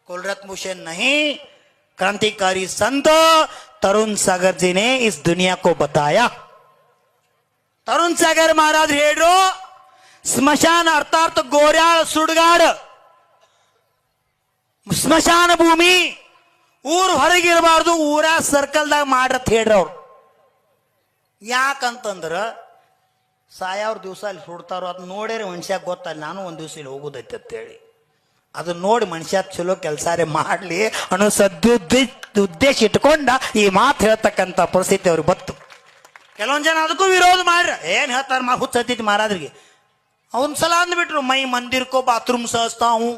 कुलरत्न भूषण नहीं, क्रांतिकारी संत तरुण सागर जी ने इस दुनिया को बताया. तरुण सागर महाराज हेळ्रो स्मशान अर्थात गोऱ्याळ सुडगाड ಸ್ಮಶಾನ ಭೂಮಿ ಊರು ಹೊರಗಿರಬಾರ್ದು, ಊರ ಸರ್ಕಲ್ದಾಗ ಮಾಡ್ರತ್ ಹೇಳ್ರಿ ಅವ್ರು. ಯಾಕಂತಂದ್ರ ಸಾಯವ್ರ ದಿವಸ ಅಲ್ಲಿ ಸುಡ್ತಾರೋ ಅದನ್ನ ನೋಡ್ಯಾರ ಮನುಷ್ಯಾಗ ಗೊತ್ತಲ್ಲ, ನಾನು ಒಂದ್ ದಿವಸ ಇಲ್ಲಿ ಹೋಗುದೈತೆ ಅಂತೇಳಿ ಅದನ್ನ ನೋಡಿ ಮನುಷ್ಯ ಚಲೋ ಕೆಲಸಾರೆ ಮಾಡ್ಲಿ ಅನ್ನೋ ಉದ್ದೇಶ ಇಟ್ಕೊಂಡ ಈ ಮಾತು ಹೇಳ್ತಕ್ಕಂಥ ಪರಿಸ್ಥಿತಿ ಅವ್ರಿಗೆ ಬತ್ತು. ಕೆಲವೊಂದ್ ಜನ ಅದಕ್ಕೂ ವಿರೋಧ ಮಾಡ್ರ, ಏನ್ ಹೇಳ್ತಾರ ಹುಚ್ಚತ್ತೈತಿ ಮಹಾರಾಜ್ರಿಗೆ. ಅವನ್ಸಲ ಅಂದ್ಬಿಟ್ರು ಮೈ ಮಂದಿರ್ಕೋ ಬಾತ್ರೂಮ್ ಸಹಸ್ತಾವು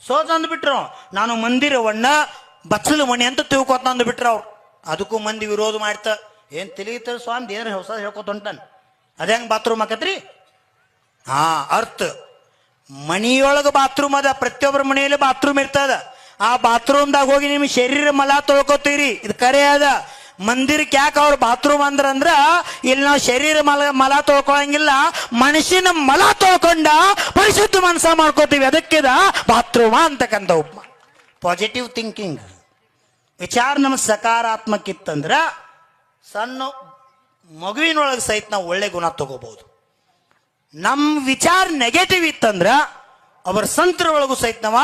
ಸೋಜ್ ಅಂದ್ಬಿಟ್ರು. ನಾನು ಮಂದಿರವನ್ನ ಬಚ್ಚಲು ಮಣಿ ಅಂತ ತಿಳ್ಕೊತ ಅಂದ್ಬಿಟ್ರ ಅವ್ರು. ಅದಕ್ಕೂ ಮಂದಿ ವಿರೋಧ ಮಾಡ್ತ. ಏನ್ ತಿಳಿಯುತ್ತ ಸ್ವಾಮಿ ಏನಾರ ಹೊಸ ಹೇಳ್ಕೊತ ಹೊಂಟಾನ, ಅದ ಹೆಂಗ್ ಬಾತ್ರೂಮ್ ಆಕತ್ರಿ? ಹಾ, ಅರ್ಥ ಮನಿಯೊಳಗ ಬಾತ್ರೂಮ್ ಅದ, ಪ್ರತಿಯೊಬ್ಬರ ಮನೆಯಲ್ಲಿ ಬಾತ್ರೂಮ್ ಇರ್ತದ. ಆ ಬಾತ್ರೂಮ್ದಾಗ ಹೋಗಿ ನಿಮ್ ಶರೀರ ಮಲ ತೊಳ್ಕೊತೀರಿ, ಇದು ಕರೆ ಅದ. ಮಂದಿರಕ್ಕೆ ಯಾಕೆ ಅವ್ರು ಬಾತ್ರೂಮ್ ಅಂದ್ರ ಇಲ್ಲಿ ನಾವು ಶರೀರ ಮಲ ತೊಳ್ಕೊಳಂಗಿಲ್ಲ, ಮನುಷ್ಯನ ಮಲ ತೊಳ್ಕೊಂಡ ಪರಿಶುದ್ಧ ಮನಸ ಮಾಡ್ಕೋತೀವಿ, ಅದಕ್ಕಿದ ಬಾತ್ರೂಮ ಅಂತಕ್ಕಂಥ ಉಪ. ಪಾಸಿಟಿವ್ ಥಿಂಕಿಂಗ್ ವಿಚಾರ ನಮ್ಮ ಸಕಾರಾತ್ಮಕ ಇತ್ತಂದ್ರ ಸಣ್ಣ ಮಗುವಿನೊಳಗೆ ಸಹಿತ ನಾವು ಒಳ್ಳೆ ಗುಣ ತಗೋಬಹುದು. ನಮ್ಮ ವಿಚಾರ ನೆಗೆಟಿವ್ ಇತ್ತಂದ್ರ ಅವರ ಸಂತರ ಒಳಗೂ ಸಹಿತ ನಾವ